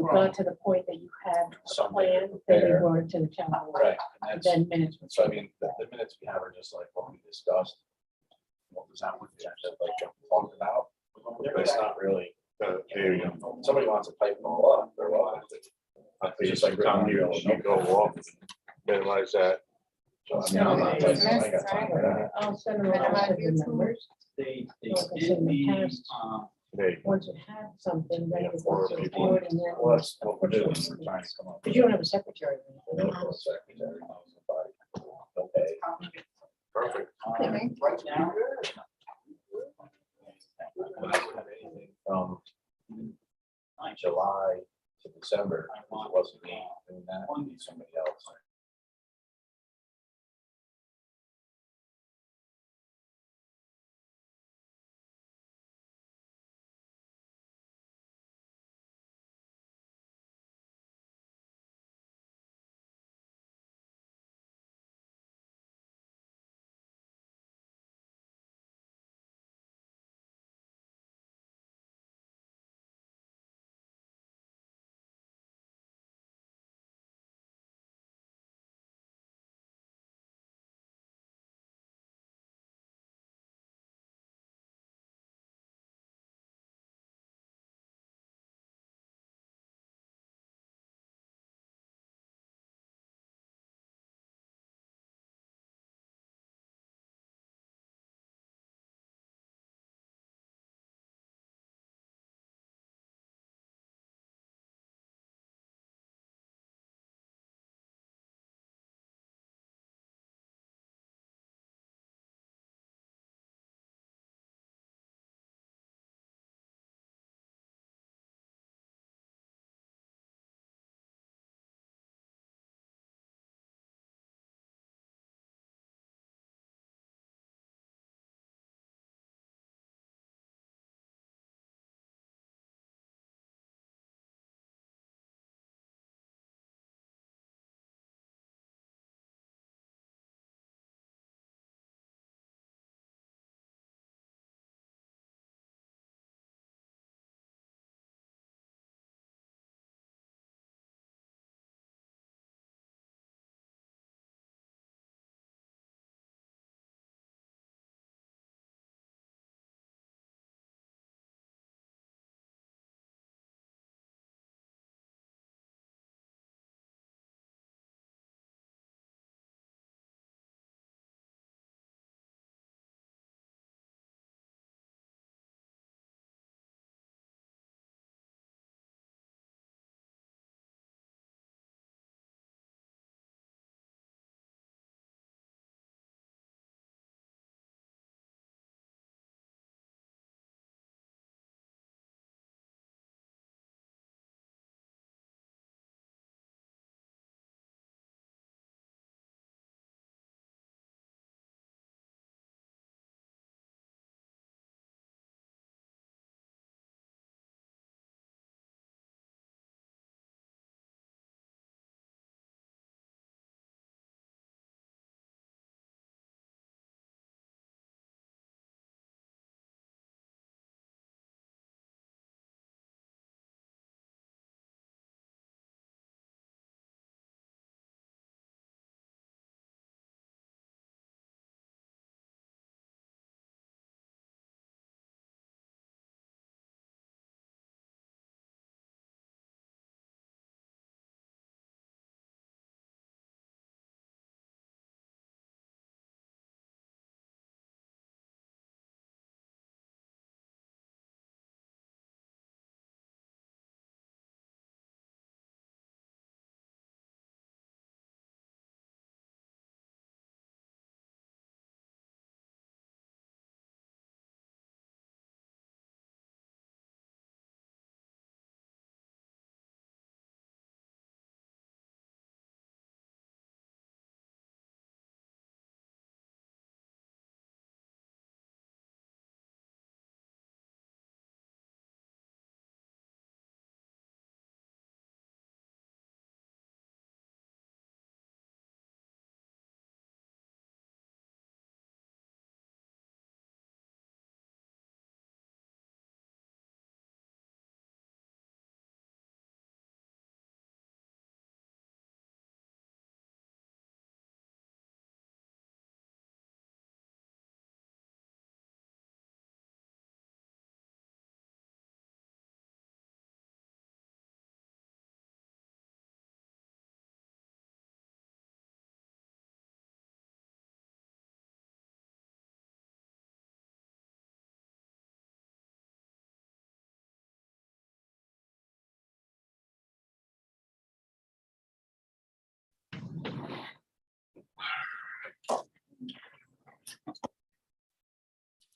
you got to the point that you had a Something to plan, then you prepare. brought it to the town board. Right, and And that's, then minutes. would so I be- mean, the minutes we have are just like what we discussed. What was that one, that like talked about, but it's not really, There you go. somebody wants to pipe it all up, they're welcome to. I think It's it's just like like time written you on go off, minimize that. So, I mean, I'm not typing, I ain't got time for that. I'll send them all to the members. They Like I said did in the the, past. There you go. Once you have something, then you Or go to the people- board and then. Well, that's what we're doing, we're trying to come up. Because you don't have a secretary. No, no secretary, no somebody. Okay. Perfect. right now, But I don't have anything from July to December, it wasn't me doing that, it'd be somebody else.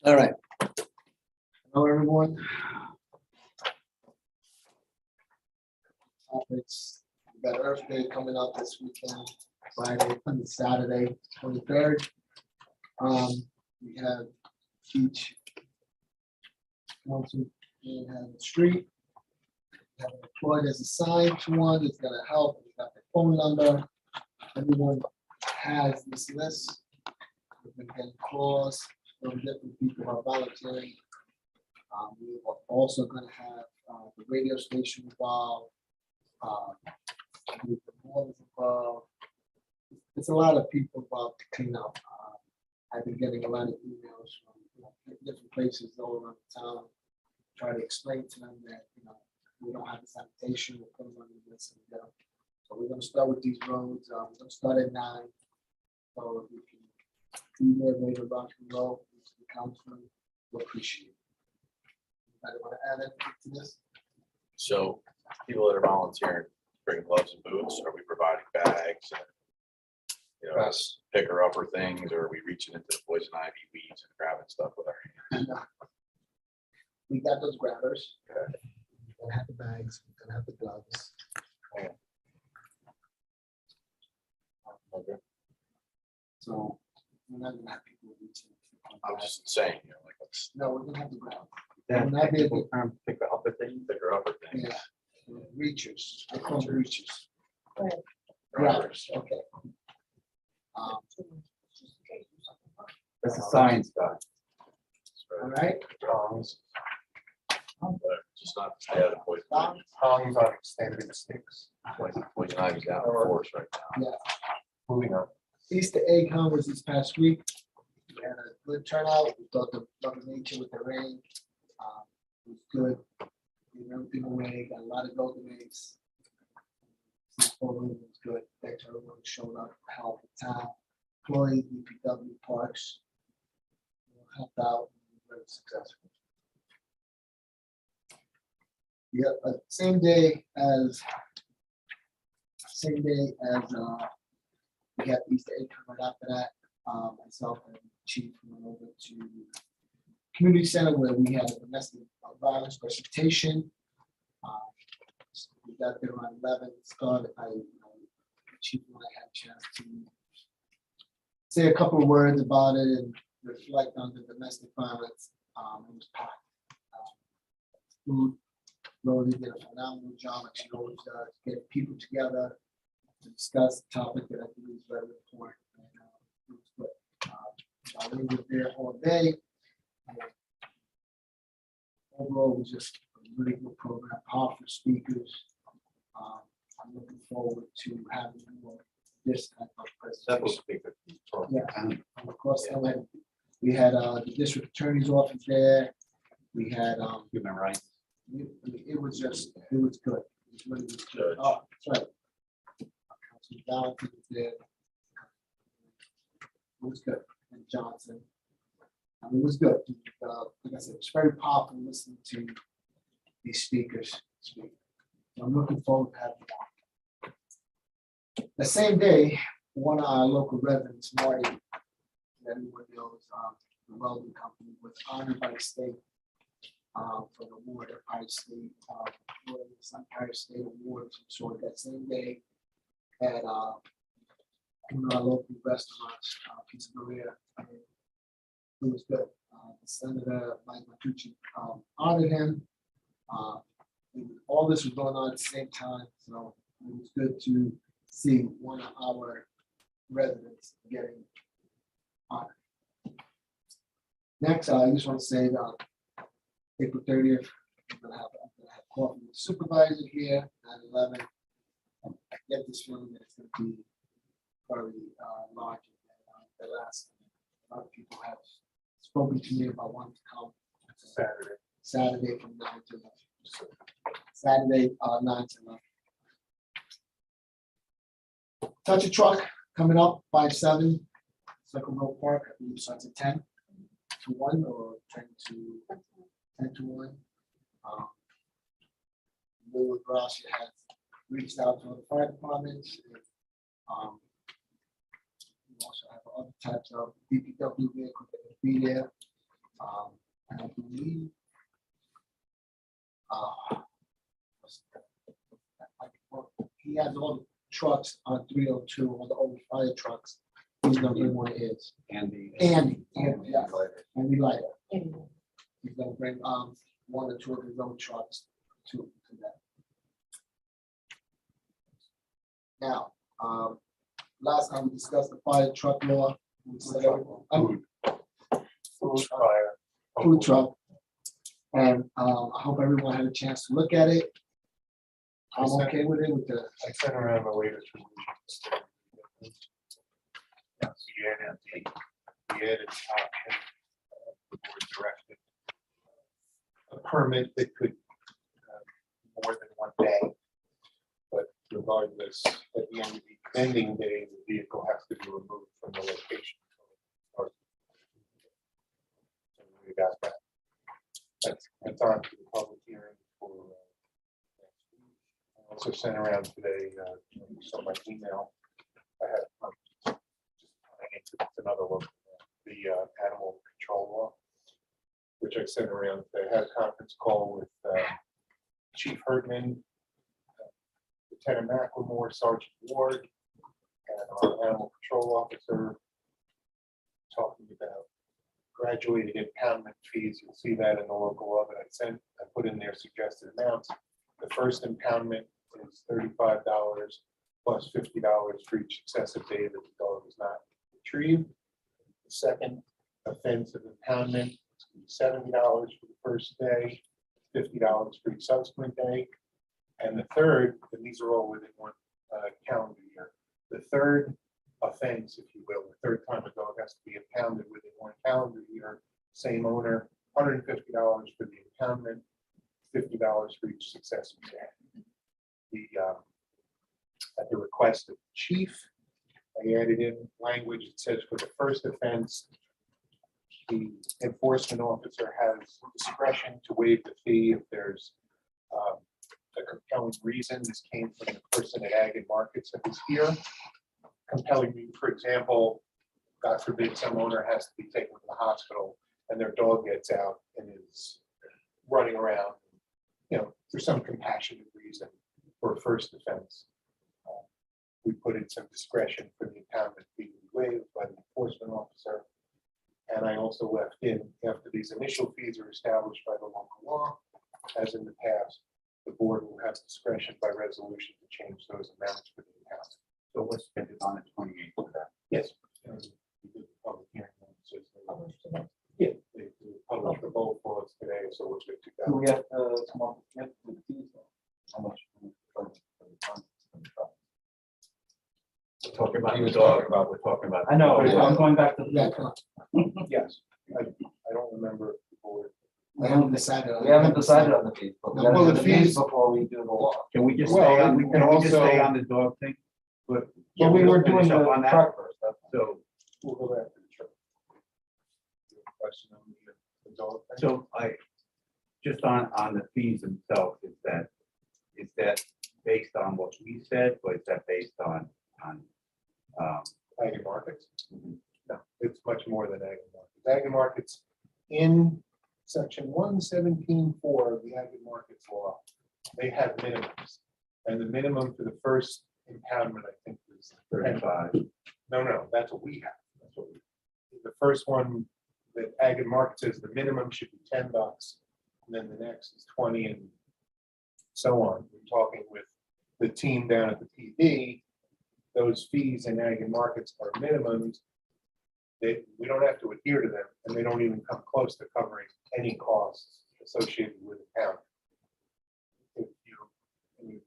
All right. Hello, everyone. Topics, we got Earth Day coming up this weekend, Friday, and Saturday, 23rd. We have each council and have a street. Have it employed as assigned to one, it's gonna help, we got the phone number. Everyone has this list. We've been getting calls from different people who are volunteering. We are also gonna have the radio station involved. With the board involved. It's a lot of people involved to clean up. I've been getting a lot of emails from different places all around the town. Try to explain to them that, we don't have the sanitation, we're putting on this and that. So we're gonna start with these roads. We're gonna start at 9. So if you can be there later about the road to the council, we'll appreciate it. Anybody want to add anything to this? So people that are volunteering, bring gloves and boots, are we providing bags and, picker upper things, or are we reaching into the poison ivy weeds and grabbing stuff with our hands? We got those grabbers. We're gonna have the bags, we're gonna have the gloves. Okay. So we're not gonna have people reaching. I'm just saying, let's No, we're gonna have the ground. Yeah, We're not be able, pick up the thing. picker upper things. yeah, reachers, I call them reachers. Right. Grabbers, okay. That's a science guy. All right, Just not to stay out of poison. Tom? Tongs on extended sticks. Poison ivy's out in force right now. Yeah. Moving on. Easter egg hunt was this past week. We had a good turnout. We thought the Mother Nature with the rain. It was good. Gave everything away, got a lot of golden eggs. It was good. Thanks to everyone who showed up, helped the town, employees, DPW parks. Helped out, very successful. Yeah, same day as we had Easter egg coming after that. Myself and Chief went over to community center where we had a domestic violence presentation. We got there around 11. Started. Chief and I had a chance to say a couple of words about it and reflect on the domestic violence. It was packed. Food. Lori did a phenomenal job, like she always does, getting people together to discuss the topic that I think is very important. And, it was good. We were there all day. Overall, it was just a really good program, powerful speakers. I'm looking forward to having more this type of presentation. Yeah, and of course, we had the district attorney's office there. We had Human rights. it was good. It was really good. Oh, that's right. Councilman Valentin was there. It was good. And Johnson. It was good. Like I said, it's very powerful listening to these speakers speak. I'm looking forward to having them. The same day, one of our local residents, Marty, that everyone knows, the welding company, was honored by the state for the award, Empire State, Empire State Award, so that same day at one of our local restaurants, Pizza Maria. It was good. Senator Mike Matucci honored him. All this was going on at the same time, so it was good to see one of our residents getting honored. Next, I just want to say April 30th, I'm gonna have coffee with the supervisor here at 11. I get this feeling that it's gonna be very larger than the last. A lot of people have spoken to me about wanting to come Saturday from 9 to 11. Saturday, 9 to 11. Touch a truck coming up 5/7, Circle Road Park. I believe starts at 10 to 1 or 10 to 1. Lou Gracia has reached out to the fire departments. We also have other types of DPW vehicles that will be there. And I believe. He has all the trucks on 302, all the old fire trucks. He's gonna bring one of his. Andy. Andy, yeah, Andy Lighter. Anyway, He's gonna bring one or two of his own trucks to that. Now, last time we discussed the fire truck law. We said Food. Food truck. And I hope everyone had a chance to look at it. I'm okay with it with the, I sent around the latest revisions. We added option, the board directed a permit that could more than 1 day. But regardless, at the end of the ending day, the vehicle has to be removed from the location. So we got that. That's on to the public hearing for next week. I also sent around today, so my email, I had it's another one, the animal control law, which I sent around. They had a conference call with Chief Herdman, Lieutenant McLemore, Sergeant Ward, and our animal control officer, talking about graduated impoundment fees. You'll see that in the local law that I put in their suggested amounts. The first impoundment is $35 plus $50 for each successive day that the dog is not retrieved. The second offense of impoundment is $70 for the first day, $50 for each subsequent day. And the third, and these are all within one calendar year. The third offense, if you will, the third time a dog has to be impounded within 1 calendar year, same owner, $150 for the impoundment, $50 for each successive day. At the request of the chief, I added in language that says for the first offense, the enforcement officer has discretion to waive the fee if there's a compelling reason. This came from the person at Ag and Markets that was here. Compelling, for example, God forbid some owner has to be taken to the hospital and their dog gets out and is running around, for some compassionate reason for a first offense. We put in some discretion for the impoundment fee to be waived by the enforcement officer. And I also left in, after these initial fees are established by the local law, as in the past, the board will have discretion by resolution to change those amounts for the impoundment. So what's spent it on the 28th of that? Yes. We did the public hearing notices. published today. Yeah, they published the both laws today, so we're good to Do go. we have to come up with fees? How much? Talking about We're talking about. I know, I'm going back to. yeah, Yes, I don't remember if the board. we haven't decided. on We haven't that. decided on the fees, but we No, gotta well, do the the fees fees- before we do the law. Can we just Well, stay on, we can can we just also- stay on the dog thing? But Yeah, we were we'll doing finish up the on that. truck first. So, We'll go back to the truck. Question on the dog thing? so just on the fees themselves, is that based on what we said, or is that based on, Ag and Markets? No, it's much more than Ag and Markets. Ag and Markets, in section 117.4 of the Ag and Markets law, they have minimums. And the minimum for the first impoundment, I think, is 35? No, that's what we have. That's what we, the first one that Ag and Markets says the minimum should be $10. And then the next is 20 and so on. We're talking with the team down at the PD. Those fees in Ag and Markets are minimums. We don't have to adhere to them, and they don't even come close to covering any costs associated with the pound. If you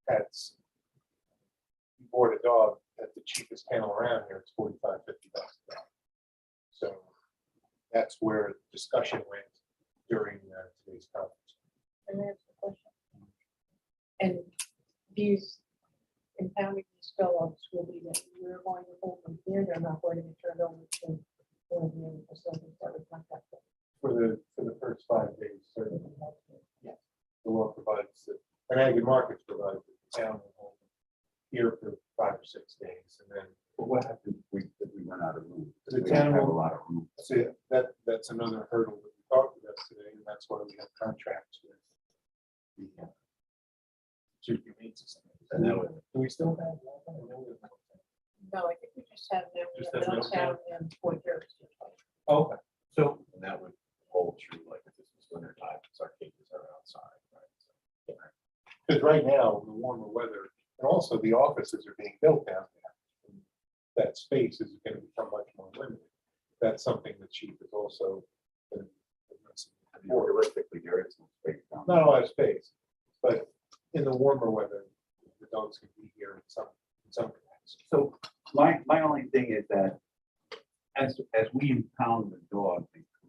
pets, you board a dog at the cheapest kennel around here, it's $45, $50 a dog. So that's where discussion went during today's conference. And that's the question. And these impounding these dogs will be that we're going to hold them here, they're not going to be turned over to one of the facilities that we contact. For the first 5 days, certainly. Yeah. The law provides that, and Ag and Markets provides that the town will hold them here for 5 or 6 days, and then But what happens if we run out of room? The We don't town have a will- lot of room. See, that's another hurdle that we talked about today, and that's why we have contracts with the two humane societies. And that would, Do we still have one? I know we have one. No, I think we just have them, Just we have have Middletown and Fort Jerry. Okay, so, and that would hold true, like if this was winter time, because our cages are outside, right? So, because right now, the warmer weather, and also the offices are being built down there. and That space is gonna become much more limited. That's something the chief is also. been addressing I mean, before. realistically, there is some space down Not a lot of space, but in the warmer weather, the dogs can be here in some capacity. So my only thing is that as we impound the dogs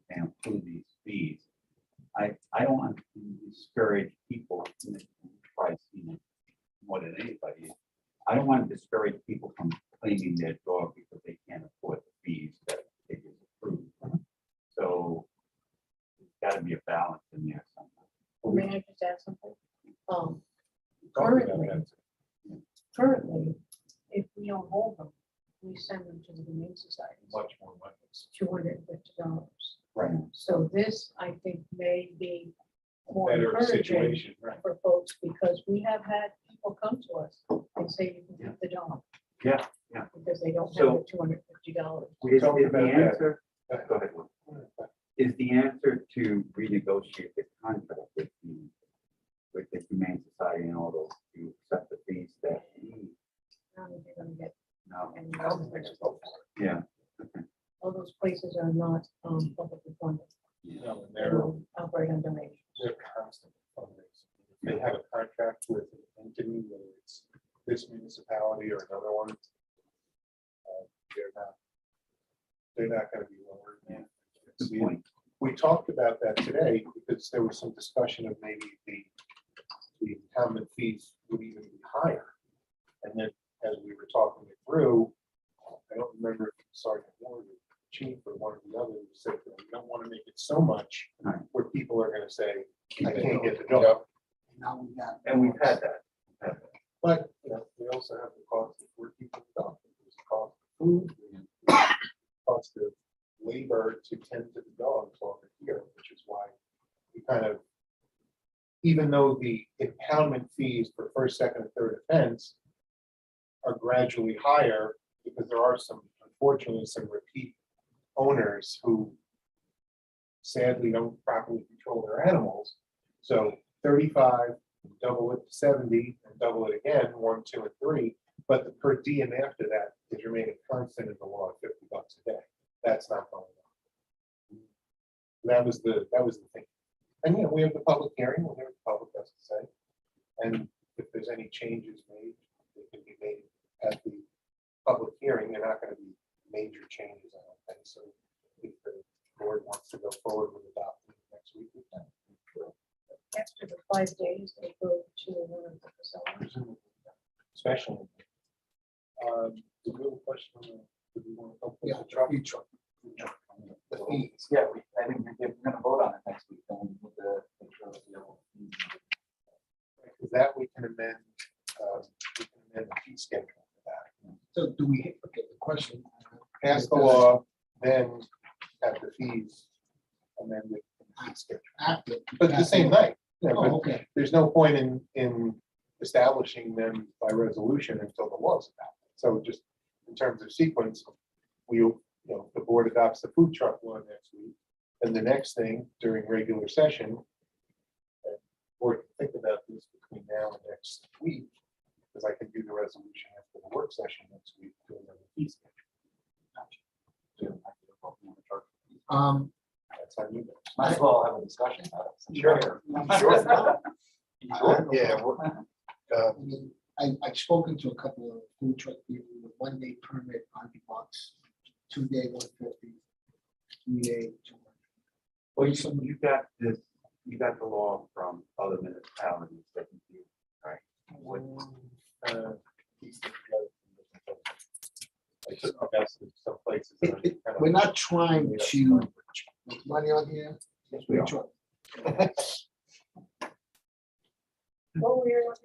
and include these fees, I don't want to discourage people, and try seen it more than anybody. I don't want to discourage people from claiming their dog because they can't afford the fees that they just approved. So there's got to be a balance in there somewhere. May I just add something? Talked about Currently, that. currently, if we don't hold them, we send them to the Humane Society, Much more money. $250. Right. So this, I think, may be more Better encouraging situation, right? for folks, because we have had people come to us and say, you can keep the dog. Yeah, yeah. Because they don't have So- the $250. We Is talked the about that. answer, go ahead. Lou. Is the answer to renegotiate the contract with the Humane Society and all those to accept the fees that we Now they're gonna get now? any I don't think so. Yeah. all those places are not publicly funded. No, and They they're, will operate on donations. they're constant fundraising. If they have a contract with an entity, whether it's this municipality or another one, they're not gonna be lower. than- Good point. We talked about that today because there was some discussion of maybe the impoundment fees would even be higher. And then as we were talking it through, I don't remember if Sergeant Ward or Chief or one of the others said, that we don't want to make it so much Right. where people are gonna say, I can't get the dog. Now we got. And we've had that. But, we also have the cost of where people dog. There's the cost of food, the cost of labor to tend to the dogs over here, which is why we kind of, even though the impoundment fees for first, second, and third offense are gradually higher, because there are some, unfortunately, some repeat owners who sadly don't properly control their animals. So 35, double it to 70, and double it again, 1, 2, and 3. But the per diem after that is remaining constant in the law at $50 a day. That's not going on. That was the thing. And we have the public hearing, we'll hear what the public has to say. And if there's any changes made, they can be made at the public hearing. They're not going to be major changes, I don't think. So if the board wants to go forward with adopting it next week, we can. After the 5 days, they go to one of the facilities. Especially. The real question, do we want to go for Yeah, the truck? food truck. The fees. Yeah, I think we're gonna vote on it next week, then with the. Because that we can amend, the fee schedule for that. So do we, okay, the question. Pass the law, then have the fees amended in the fee schedule. After. But the same night. Yeah, Oh, but okay. there's no point in establishing them by resolution until the law's adopted. So just in terms of sequence, the board adopts the food truck law next week. And the next thing during regular session, or think about this between now and next week, because I can do the resolution after the work session next week to amend the fee schedule. That's how you. Might as well have a discussion about it. Sure. Yeah. I mean, I've spoken to a couple of food truck people with 1 day permit, $100, 2 day, 150, 3 day, 200. Well, you got this, you got the law from other municipalities that you do, right? Some places. that are kind of- We're not trying to make money on here. Yes, we are. Truck. What were your numbers?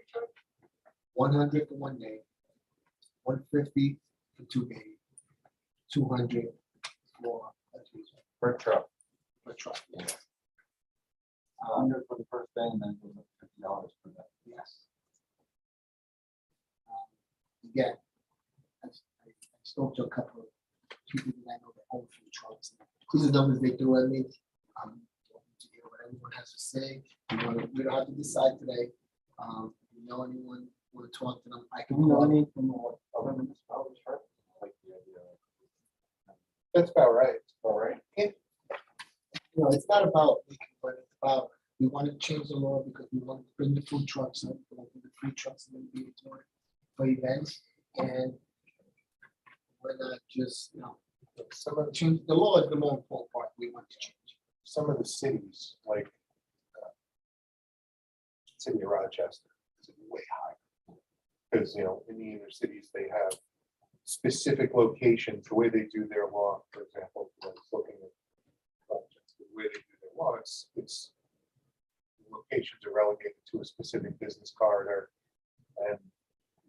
100 for 1 day, 150 for to a 200 for Per truck. a truck. Yes. Under for the first day and then goes up $50 per day. Yes. Again, I spoke to a couple of people that I know that own food trucks. These are numbers they threw at me. I'm open to hear what everyone has to say. We don't have to decide today. If you know anyone, want to talk to them, I can. Do we know any from other municipalities, right? Like the idea of- That's about right. All right. You know, it's not about, leaking, but it's about, we want to change the law because we want to bring the food trucks up, we want the food trucks and be for events, and we're not just, you know, some of the change, the law is the more important part we want to change. Some of the cities, like city of Rochester, is way higher. Because, you know, in the inner cities, they have specific locations, the way they do their law, for example, I was looking at Rochester, the way they do their law, it's locations are relegated to a specific business corridor, and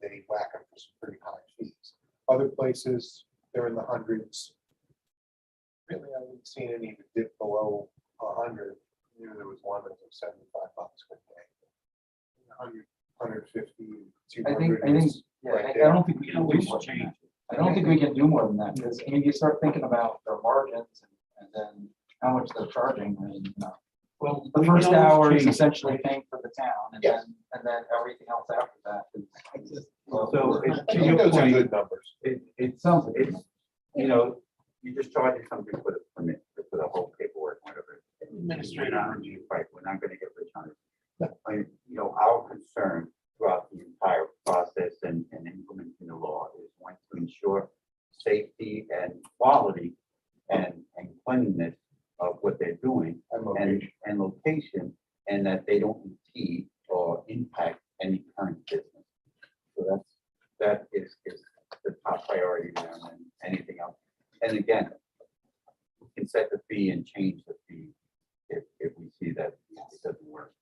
they whack them for some pretty high fees. Other places, they're in the hundreds. Really, I haven't seen any that dip below 100. You know, there was one that was $75 per day. 100, 150, I 200. think, is yeah, right I there. don't think we can do more than that. I don't think we can do more than that, because, I mean, you start thinking about their margins and then how much they're charging, I mean, you know. Well, The we can first always hour is change. essentially paying for the town, Yes. and then everything else after that is. I just, So I to think your those are point, good numbers. it's, Sounds you know, you just charge something for the permit, for the whole paperwork, whatever. Administrative review, right, we're not gonna get rich on it. You know, our concern throughout the entire process and implementing the law is one to ensure safety and quality and cleanliness of what they're doing I'm and, okay. and location, and that they don't impede or impact any current business. So that is the top priority there, and then anything else. And again, we can set the fee and change the fee if we see that it doesn't work.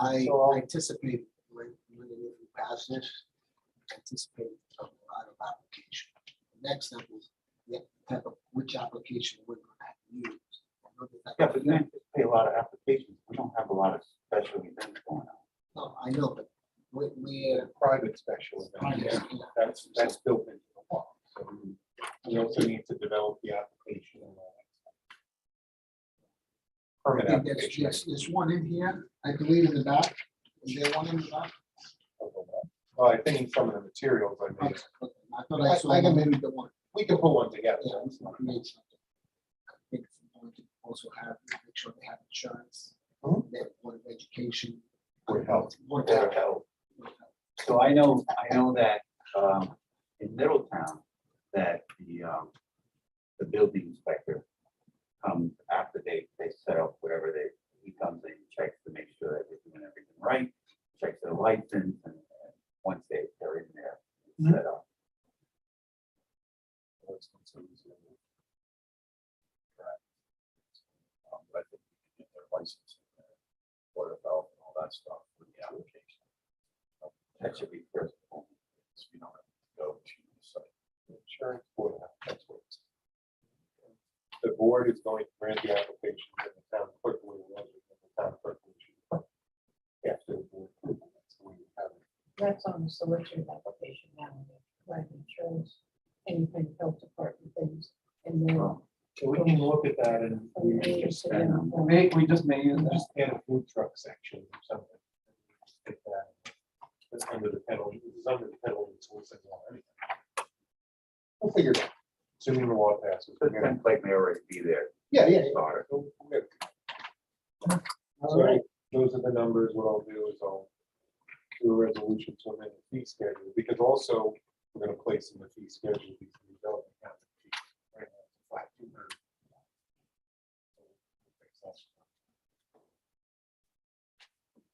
I So, anticipate when we pass this, anticipate a lot of application. Next step is the type of which application we're going to use. I know that- Yeah, but you anticipate a lot of applications. We don't have a lot of special events going on. No, I know, but we're. Private special event, yeah, that's built into the law. So we also need to develop the application. and all that stuff. Permit I think application. there's one in here, I believe in the back. Is there one in the back? Well, I think in some of the materials I made, Okay, I thought I saw I can- maybe the one. we can pull one together. Yeah, it's not made something. I think it's important to also have, make sure they have insurance, Mhm. they have Board of Education. Board of Health. Board Board of of Health. Health. So I know that in Middletown, that the building inspector comes after they set up whatever he comes in, checks to make sure that they're doing everything right, checks their license, and once they're in there, it's set up. But I think we can get their license, Board of Health and all that stuff with the application. That should be first. So we don't have to go to the site. Insurance board, that's what it's. The board is going to grant the application and the town clerk will run it, and the town clerk will issue the permit. After the board approval, that's the way we have it. That's on the solicitor's application now, like insurance, anything, health department things, and then. So we can look at that and we can just We just may use that. just add a food truck section or something. Take that. That's under the penalty, this is under the penalty of soliciting law anyway. We'll figure it out, assuming the law passes. The We're gonna- template may already be there. Yeah, yeah, yeah. Start. We'll get it. All right. So those are the numbers. What I'll do is I'll do a resolution to amend the fee schedule, because also we're gonna place in the fee schedule these development county fees. Right now, it's flat 200.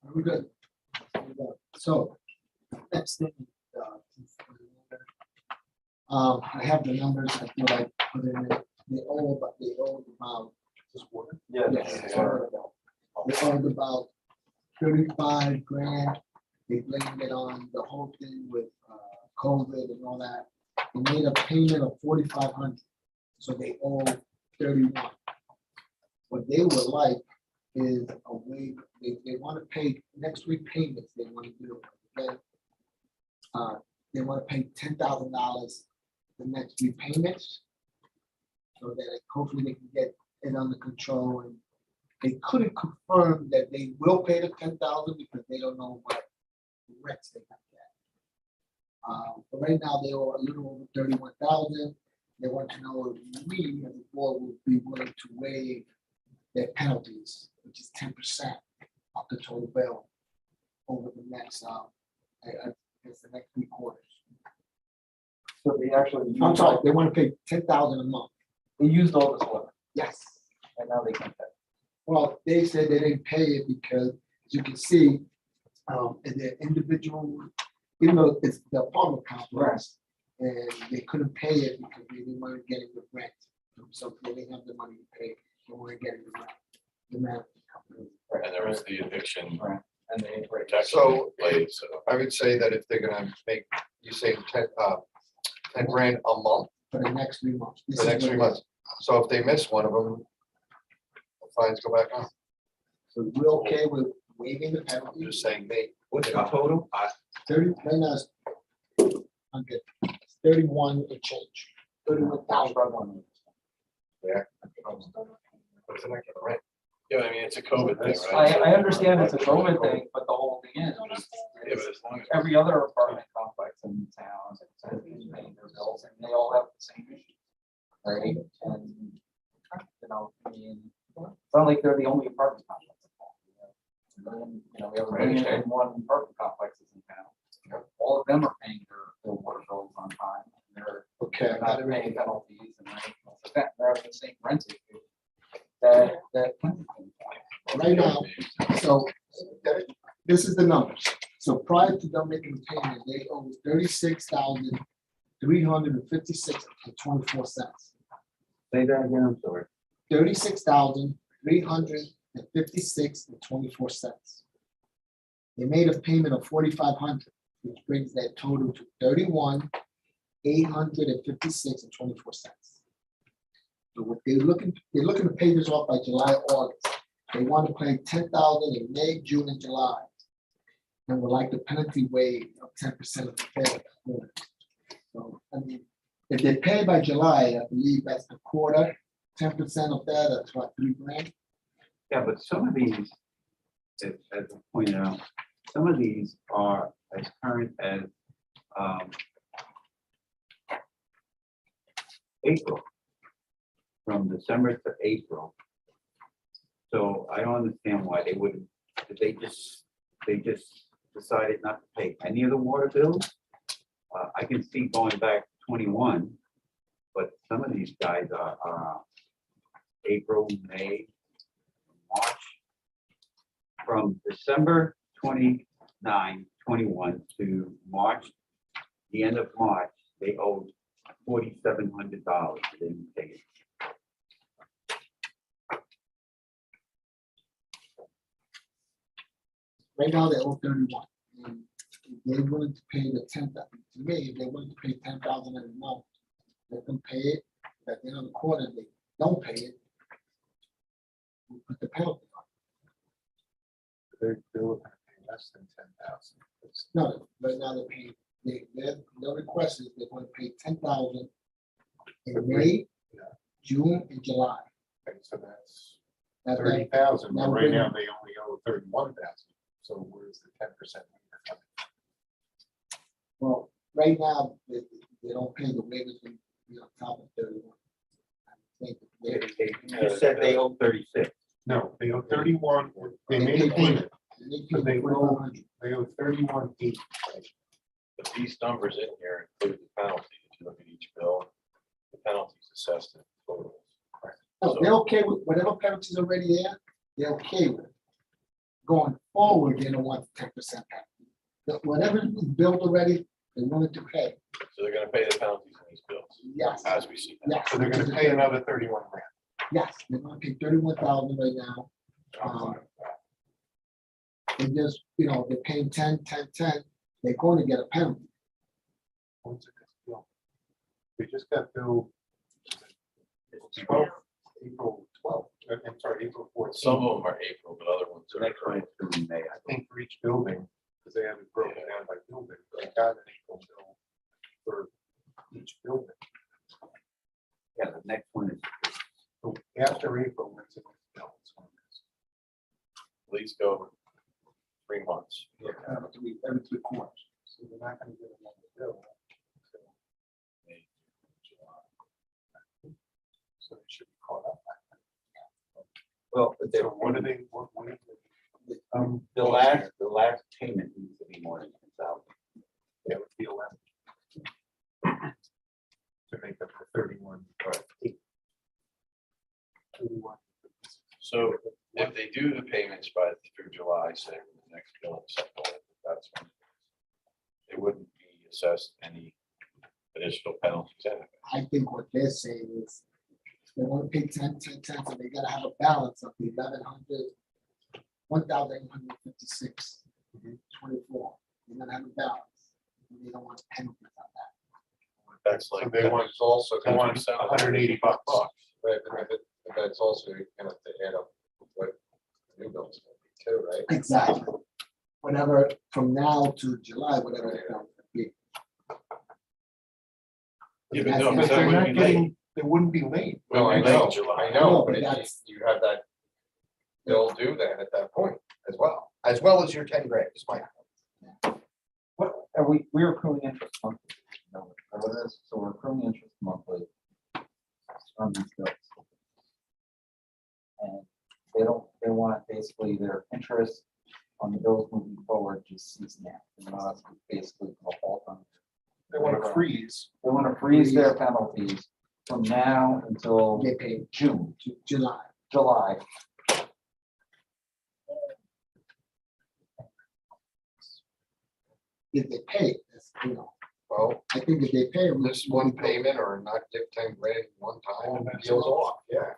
We're good. So, next thing. I have the numbers, I feel like, put in it. They owe about. Just water. Yeah. Yes, they owed about 35 grand. They blamed it on the whole thing with COVID and all that. They made a payment of 4,500, so they owe 31. What they would like is a way, they want to pay next week payments, they want to do. Then, they want to pay $10,000 the next three payments. So that hopefully they can get it under control, and they couldn't confirm that they will pay the 10,000 because they don't know what rents they have yet. But right now they owe a little over 31,000. They want to know if we as a board would be willing to waive their penalties, which is 10% of the total bill over the next, I guess the next 3 quarters. So they actually. I'm sorry, they want to pay 10,000 a month. They used all this water, Yes. and now they can't pay. Well, they said they didn't pay it because, as you can see, in their individual, even though it's the apartment complex, and they couldn't pay it because they didn't want to get it with rent. So they didn't have the money to pay, they weren't getting the rent. The management company. And there was the eviction Right. And they. protection So- in place, so. I would say that if they're gonna make, you say 10 grand a month For the next 3 months. This for the is next what 3 it months. is. So if they miss one of them, the fines go back on. So we're okay with waiving the I'm penalty. just saying they, What's the total? 30, right now it's 100, it's 31 and change, 31,000. what's the next one, right? Yeah, I mean, it's a COVID thing, I, right? I understand it's a COVID thing, but the whole thing is, Yeah, but as long as. every other apartment complex in town is paying their bills, and they all have the same issue. Right, and, you know, I mean, it's not like they're the only apartment complex in town. You know, we have Right, okay. 1 apartment complexes in town. All of them are paying their water bills on time, and Okay, I they're got not it right paying here. penalties and everything else like that. They're having the same rent issue that. Right now, so this is the numbers. So prior to them making the payment, they owe 36,356.24. Say that again, I'm sorry. 36,356.24. They made a payment of 4,500, which brings that total to 31,856.24. So what they're looking to pay this off by July, August. They want to pay 10,000 in May, June, and July. And would like the penalty waive of 10% of the bill. So, I mean, if they pay by July, I believe that's a quarter, 10% of that, that's what, 3 grand? Yeah, but some of these, as I pointed out, some of these are as current as April, from December to April. So I don't understand why they wouldn't, if they just decided not to pay any of the water bills. I can see going back 21, but some of these guys are April, May, March. From December 29, 21 to March, the end of March, they owed $4,700. They didn't pay it. Right now, they owe 31. And if they're willing to pay the 10,000, to me, if they're willing to pay 10,000 every month, let them pay it. At the end of the quarter, they don't pay it. We put the penalty on. They're looking to pay less than 10,000. No, right now they're paying, their request is they're going to pay 10,000 in May, June, and July. Okay, so that's That- 30,000, that but would right bring- now they only owe 31,000. So where's the 10%? Well, right now, they don't pay the waivers and be on top of 31. I think they- You said they owe 36. No, they owe 31, they They made a pay payment, they pay but they owe, 4,500. they owe 31,800. But these numbers in here include the penalty. If you look at each bill, the penalties assessed in total. No, they're okay with whatever penalties already there, they're okay with. Going forward, they don't want 10% penalty. But whatever is built already, they wanted to pay. So they're gonna pay the penalties on these bills, Yes, as we see. now. yes. So they're gonna pay another 31 grand. Yes, they're gonna pay 31,000 right now. They just, they're paying 10, 10, 10, they're going to get a penalty. When's the next bill? We just got billed 12th, April 12th, I'm sorry, April 14th. Some of them are April, but other ones The are. next one is due in May. I think for each building, because they have it broken down by building, but I got an April bill for each building. Yeah, the next one is, So after April, when's the next bill? At least go 3 months. Every 3 quarters. So they're not gonna get another bill. So- May, July. So they should be caught up. well, but So what are they, what are they? the last payment needs to be more than 10,000. That would be 11. To make up the 31. Right. 31. So if they do the payments by through July, say the next bill, that's when it wouldn't be assessed any additional penalties. Anyway. I think what they're saying is, they want to pay 10, so they gotta have a balance of the 1,856, 24. They're gonna have a balance. They don't want penalties on that. That's So like. they want also, they want 10%, $180. Right, but that's also kind of to add up what the new bills will be too, right? Exactly. Whatever, from now to July, whatever the balance would be. Yeah, but That's no, the- But that they're wouldn't not be late. getting, they wouldn't be late. No, I Late know, July. I know, No, but that's- you have that, they'll do that at that point as well as your 10 grand, is my. What are we're accruing interest monthly. No, what it is, so we're accruing interest monthly on these bills. And they want basically their interest on the bills moving forward just cease now. They want us to basically go halt on. They want to freeze. They want to freeze their penalties from now until They pay June, July. July. If they pay, that's, Well, I think if they pay. we- this one payment or not give 10 grand one time, deals off, yeah.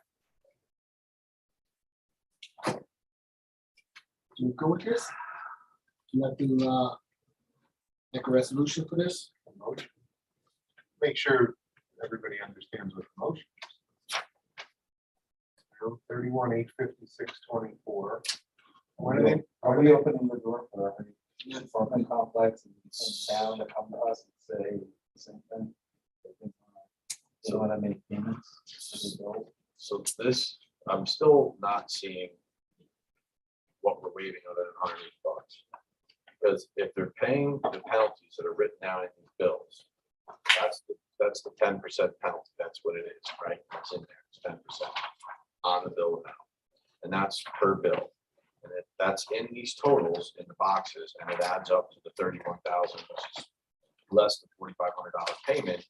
Do we go with this? Do you have to, make a resolution for this? Motion. Make sure everybody understands what the motion is. 31, 856.24. What are they? Are we opening the door for every apartment complex and town to come to us and say the same thing? They want to make payments to the bill. So this, I'm still not seeing what we're waiving other than $180. Because if they're paying the penalties that are written down in these bills, that's the 10% penalty. That's what it is, right? It's in there, it's 10% on the bill amount. And that's per bill. And if that's in these totals in the boxes and it adds up to the 31,000, which is less than $4,500 payment,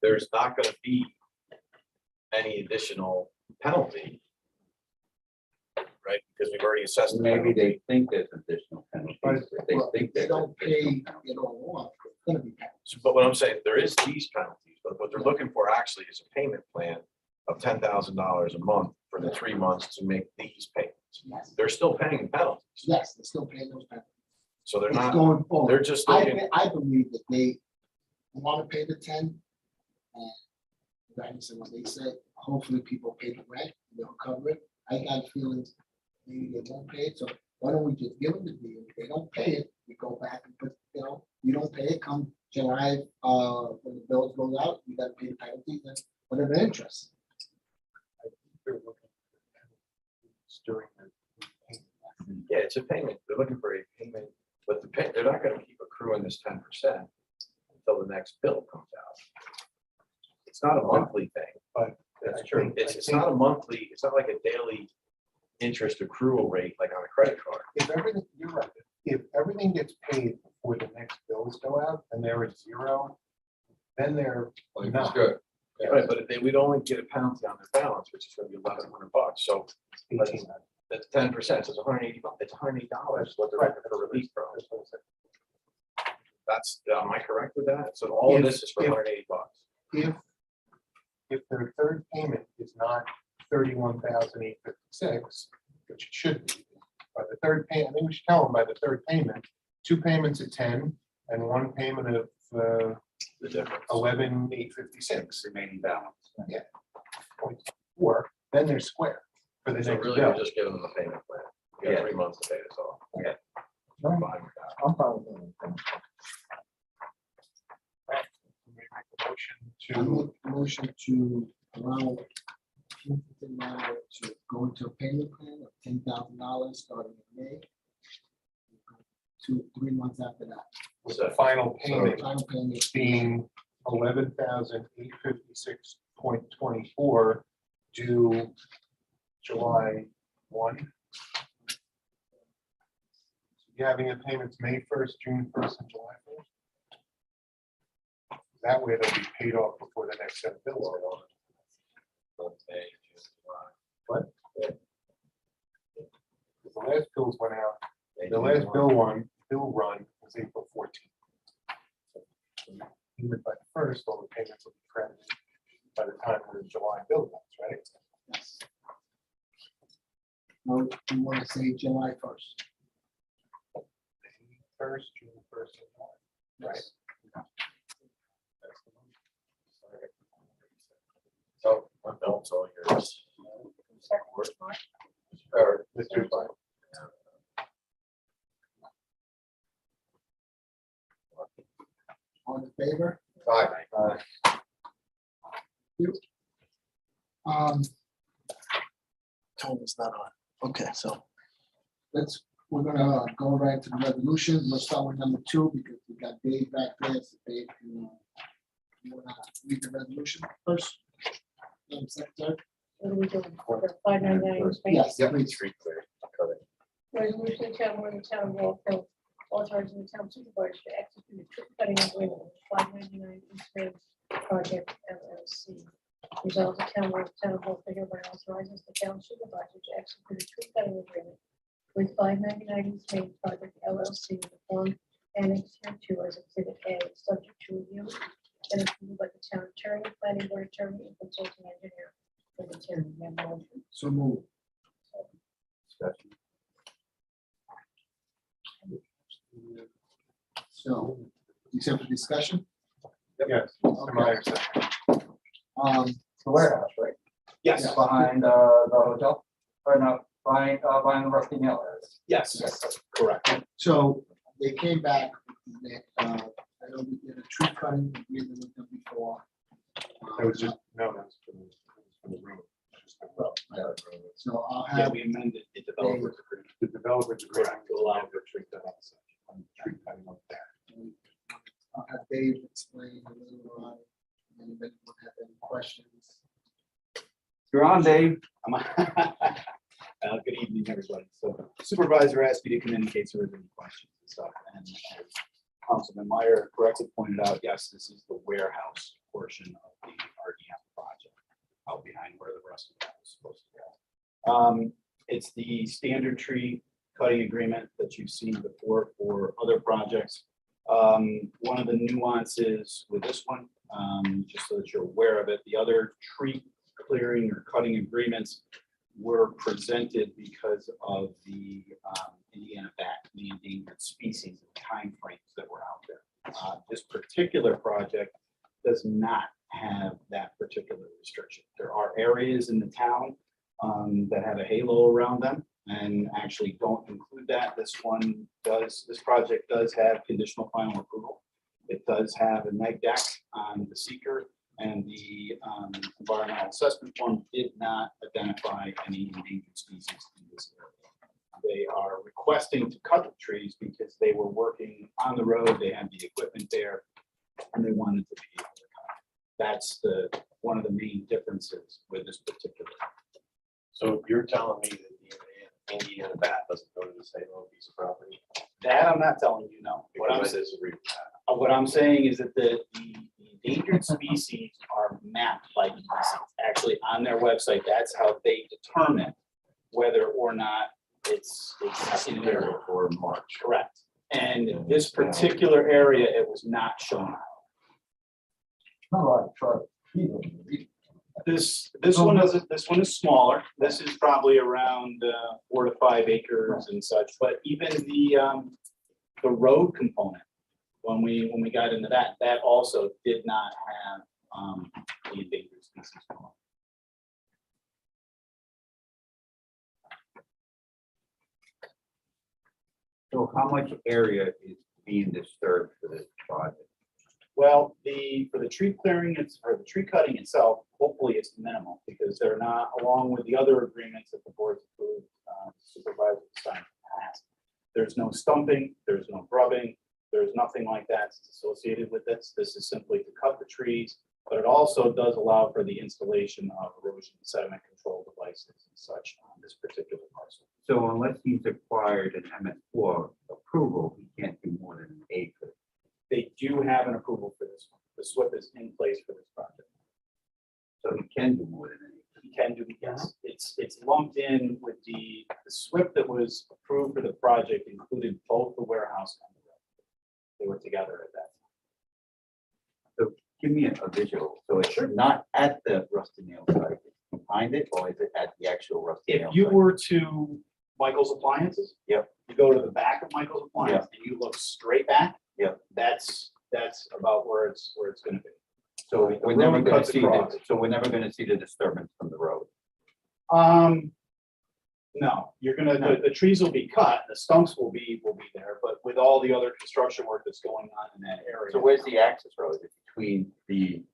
there's not gonna be any additional penalty. Right, because we've already assessed. the Maybe penalty. they think there's additional penalties. if They Well, think if they there's don't pay additional it all off, it's gonna be penalty. So, but what I'm saying, there is these penalties, but what they're looking for actually is a payment plan of $10,000 a month for the 3 months to make these payments. Yes, They're still paying penalties, yes, they're still paying those penalties. so they're It's not, going forward. they're just looking, I believe that they want to pay the 10. And like I said, when they say, hopefully people pay the rent, they'll cover it. I got a feeling maybe they won't pay it, so why don't we just give them the deal? If they don't pay it, we go back and put, you don't pay it, come July, when the bills goes out, you gotta pay the penalties and whatever interest. They're looking for penalties during the yeah, it's a payment, they're looking for a payment, but they're not gonna keep accruing this 10% until the next bill comes out. It's not a monthly thing. But That's I true. think- It's not a monthly, it's not like a daily interest accrual rate like on a credit card. If everything, you're right, if everything gets paid before the next bills go out and they're at 0, then they're Like, it's not. good. Right, but if they would only get a penalty on their balance, which is gonna be $1,100. So 18. that's 10%, so it's $180, it's $180 what they're looking for relief from. That's, am I correct with that? So all of this is for If- $180. If their third payment is not 31,856, which it should be, by the third payment, I think we should tell them by the third payment, 2 payments at 10, and one payment of The difference. 11,856. Remaining balance. 0.4, then they're square for the So next really, we're bill. just giving them the payment plan. You got Yeah. 3 months to pay this off. Yeah. I'm fine with that. I'm fine with that. We make a motion I to, make a motion to allow Kensington now to go into a payment plan of $10,000 starting in May. 2-3 months after that. with the final payment Final payment being 11,856.24 due July 1. You having the payments May 1st, June 1st, and July 1st? That way they'll be paid off before the next set of bills are on. May, June, July. What? Because the last bills went out, May, the June, last July. bill run was April 14th. Even by the first, all the payments will be credited by the time the July bill comes, right? Yes. No, you want to say July 1st? May 1st, June 1st, and July. Right. Yes. That's the motion. So, my belt's all yours. Second word, Mark? Or, Mr. Fine. All in favor? Aye. Tony's not on. Okay, so we're gonna go right to the resolution. We'll start with number 2 because we got Dave back there. So Dave, you wanna read the resolution first? Secretary? What are we doing? The 599 Spain? Yes, Yep. please. street clear, cut it. Resolution to town of the town of Walpole, authorizing the town supervisor to execute a trip cutting agreement with 599 East Main Project LLC. Resolves the town of Walpole hereby authorizes the town supervisor to execute a trip cutting agreement with 599 East Main Project LLC in the form annexed hereto as exhibit A, subject to review and approved by the town attorney, planning board attorney, and consulting engineer for the town. May I have a motion? So move. Discussion. So, except for discussion, Yes, Mr. Meyer said. The warehouse, right? Yes, Behind the hotel, or no, behind the Rusty Nail area. yes, correct. so they came back. I know we did a tree cutting agreement with them before. That was just, no, that's for the room. Just the road. So I'll Yeah, have, we amended the developers agreement. The developers agreement Correct, to to allow allow for tree cutting. Tree cutting like that. I'll have Dave explain a little on, it, and anybody would have any questions. You're on, Dave. I'm on. Good evening, everybody. So Supervisor asked me to come in case there was any questions and stuff. And as Councilman Meyer correctly pointed out, yes, this is the warehouse portion of the RDM project out behind where the rest of that is supposed to go. It's the standard tree cutting agreement that you've seen before for other projects. One of the nuances with this one, just so that you're aware of it, the other tree clearing or cutting agreements were presented because of the Indiana bat, the endangered species timeframes that were out there. This particular project does not have that particular restriction. There are areas in the town that have a halo around them and actually don't include that. This project does have conditional final approval. It does have a neg deck on the seeker, and the environmental assessment form did not identify any endangered species in this area. They are requesting to cut the trees because they were working on the road, they had the equipment there, and they wanted to be able to cut. That's one of the main differences with this particular. So you're telling me that the Indiana bat doesn't go to the same little piece of property? That I'm not telling you, no. What I'm Because I disagree with that. What I'm saying is that the endangered species are mapped by EPC, actually on their website. That's how they determine whether or not it's in there. For March. Correct. And this particular area, it was not shown. Not a lot of trouble. This one is smaller. This is probably around 4 to 5 acres and such, but even the road component when we got into that, that also did not have, the endangered species law. So how much area is being disturbed for this project? Well, for the tree clearing, or the tree cutting itself, hopefully it's minimal, because they're not, along with the other agreements that the board's approved, supervisor signed in the past. There's no stumping, there's no grubbing, there's nothing like that associated with this. This is simply to cut the trees, but it also does allow for the installation of erosion and sediment control devices and such on this particular parcel. So unless he's acquired an MS4 approval, he can't do more than an acre. They do have an approval for this one. The SWIP is in place for this project. So he can do more than an acre. You can do, yes, it's lumped in with the SWIP that was approved for the project included both the warehouse and the road. They were together at that time. So give me a visual. So it's not at the Rusty Nail site, it's behind it, or is it at the actual Rusty Nail? If you site? were to Michael's Appliances. Yep. You go to the back of Michael's Appliance and you look straight back. Yep. That's about where it's gonna be. So the we're never road gonna cuts see, across. so we're never gonna see the disturbance from the road. No, you're gonna, the trees will be cut, the stumps will be there, but with all the other construction work that's going on in that area. So where's the access road? Is it between the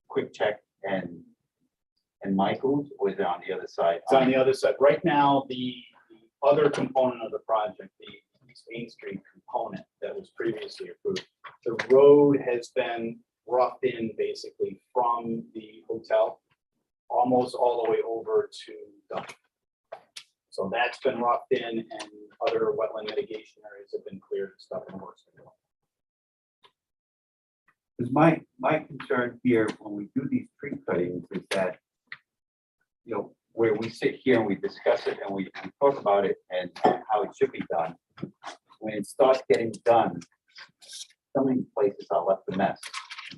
Quick Check and Michael's, or is it on the other side? It's on the other side. Right now, the other component of the project, the East Main Street component that was previously approved, the road has been roughed in basically from the hotel almost all the way over to Dunn. So that's been roughed in and other wetland mitigation areas have been cleared and stuff and works. Because my concern here, when we do these tree cuttings, is that, you know, where we sit here and we discuss it and we talk about it and how it should be done, when it starts getting done, so many places are left a mess.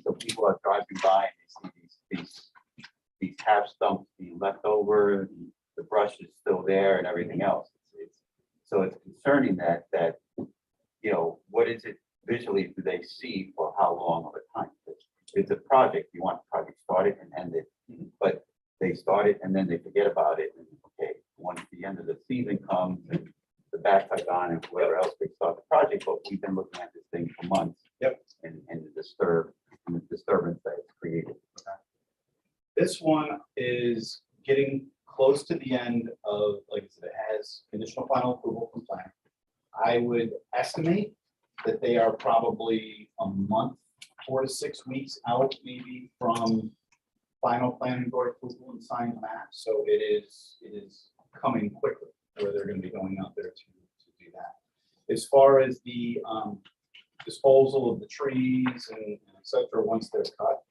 So people are driving by and they see these half stumps being left over, the brush is still there and everything else. So it's concerning that, you know, what is it visually do they see for how long of a time? It's a project, you want the project started and ended, but they start it and then they forget about it. And okay, once the end of the season comes and the bats are gone and whoever else picks up the project, but we've been looking at this thing for months. Yep. And the disturbance that it's created. This one is getting close to the end of, like I said, it has conditional final approval from planning. I would estimate that they are probably a month, 4 to 6 weeks out maybe from final planning board approval and sign map. So it is coming quickly where they're going to be going out there to do that. As far as the disposal of the trees and et cetera, once they're cut,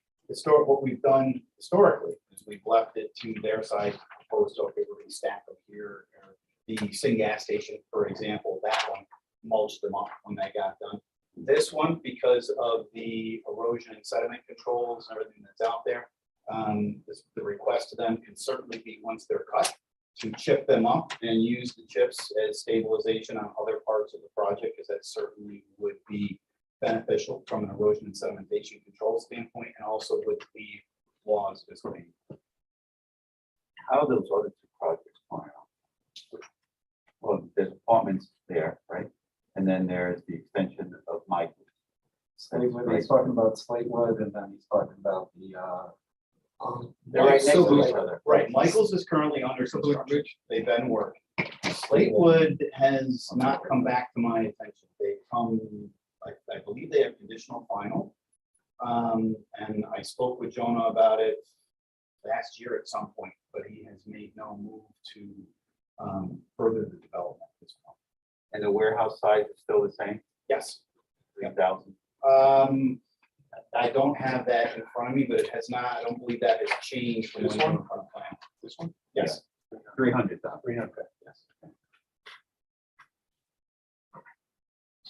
what we've done historically is we've left it to their side, opposed to, okay, we're going to stack them here. Or the Sing gas station, for example, that one mulched them up when they got done. This one, because of the erosion and sediment controls and everything that's out there, the request to them can certainly be, once they're cut, to chip them up and use the chips as stabilization on other parts of the project, because that certainly would be beneficial from an erosion and sedimentation control standpoint, and also with the laws as well. How are those other two projects going on? Well, there's apartments there, right? And then there's the extension of Michael's. Slatewood, he's talking about Slatewood, and then he's talking about the, They're right next to Silver each Lake. other. Right, Michael's is currently under construction. They've been working. Slatewood has not come back to my attention. They come, I believe they have conditional final. And I spoke with Jonah about it last year at some point, but he has made no move to further the development at this point. And the warehouse size is still the same, Yes, 3,000? I don't have that in front of me, but it has not, I don't believe that has changed from This when you one? were on plan. This one? Yes. 300,000, 300. Yes.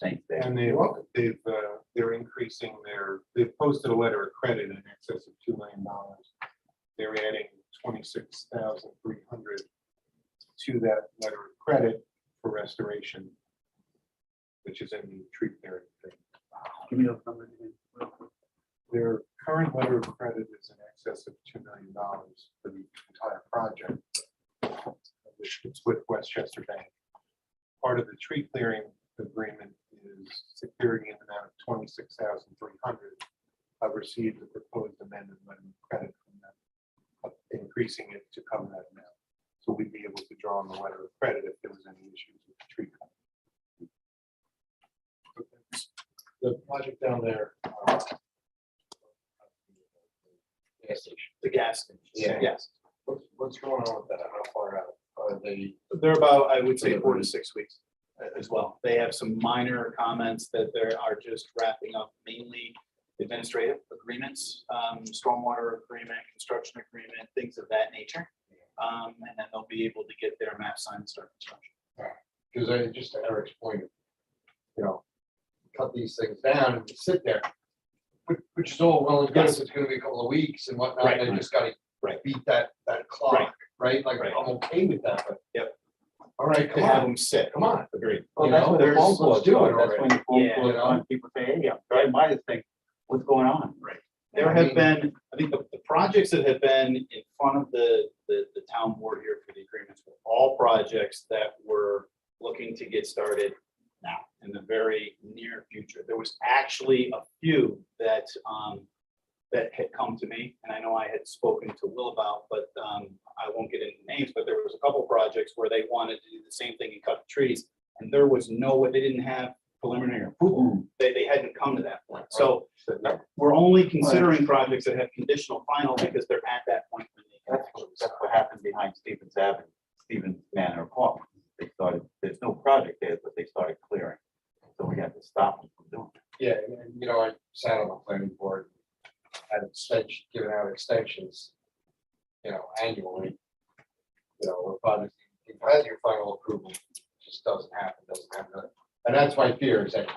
same thing. And they're increasing they've posted a letter of credit in excess of $2 million. They're adding 26,300 to that letter of credit for restoration, which is in the tree clearing thing. Give me those numbers again. Their current letter of credit is in excess of $2 million for the entire project. It's with Westchester Bank. Part of the tree clearing agreement is security in the amount of $26,300. I've received a proposed amended letter of credit from them, increasing it to cover that amount. So we'd be able to draw on the letter of credit if there was any issues with the tree cutting. The project down there. Gas station. The gas station. Yeah. Yes. What's going on with that? How far out are they? They're about, I would say, 4 to 6 weeks as well. They have some minor comments that they are just wrapping up, mainly administrative agreements, stormwater agreement, construction agreement, things of that nature. And then they'll be able to get their map signed and start construction. Because I, just to Eric's point, you know, cut these things down and sit there. Which is all well and good, if it's gonna be a couple of weeks and whatnot, Right. they just gotta Right. beat that clock, right? Like, Right. I'm okay with that, but. Yep. All right, To come have on, them sit. come on. Agreed. Well, You that's know, when the there's- phone calls let's do it do. That's already. when the phone Yeah. calls on, people say, hey, I'm driving by this thing, what's going on? There I have mean- been, I think the projects that have been in front of the town board here for the agreements were all projects that were looking to get started now, in the very near future. There was actually a few that, that had come to me, and I know I had spoken to Will about, but I won't get into names, but there was a couple projects where they wanted to do the same thing and cut the trees, and there was no way, they didn't have preliminary approval. They hadn't come to that point. So we're only considering projects that have conditional final because they're at that point when they can actually That's start. what happened behind Stevens Avenue, Stevens Manor Park. They started, there's no project there, but they started clearing. So we had to stop them from doing it. Yeah, and you know, I sat on the planning board, had extension, giving out extensions, you know, annually. You know, where projects, you've had your final approval, just doesn't happen. And that's my fear is that